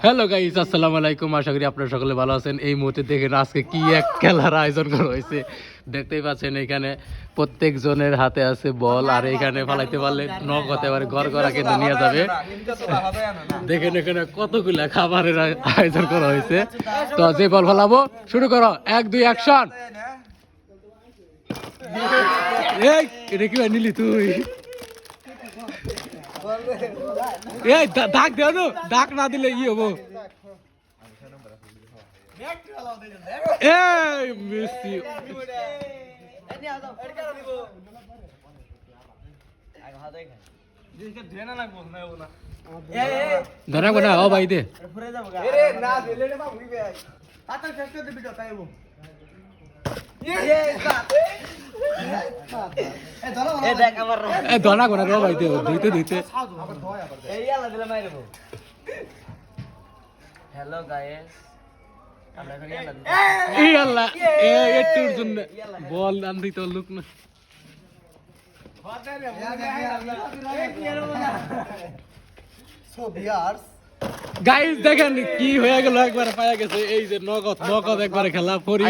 Hello guys, আসসালামু আলাইকুম। আশা করি আপনারা সকলে ভালো আছেন। এই মুহূর্তে দেখেন আজকে কি এক খেলার আয়োজন করা হয়েছে। দেখতেই পাচ্ছেন এখানে প্রত্যেক জনের হাতে আছে বল, আর এখানে ফালাইতে পারলে নক হতে পারে, ঘর করা কিন্তু নিয়ে যাবে। দেখেন এখানে কতগুলা খাবারের আয়োজন করা হয়েছে। তো যে বল ফালাবো শুরু করো, 1 2 অ্যাকশন। এই এটা কি নিলি তুই? এই ডাক দেও না, ডাক না দিলে কি হবো? এই মেসি ধরা কোনা ও ভাই দে। ধরা কোনা ও ভাই দে, ধুইতে ধুইতে। হ্যালো গাইস, এই আল্লাহ একটুর জন্য বল আনতে তো লুক না। গাইস দেখেন কি হয়ে গেল, একবার পায়া গেছে। এই যে নগদ নগদ একবারে খেলা ফরি।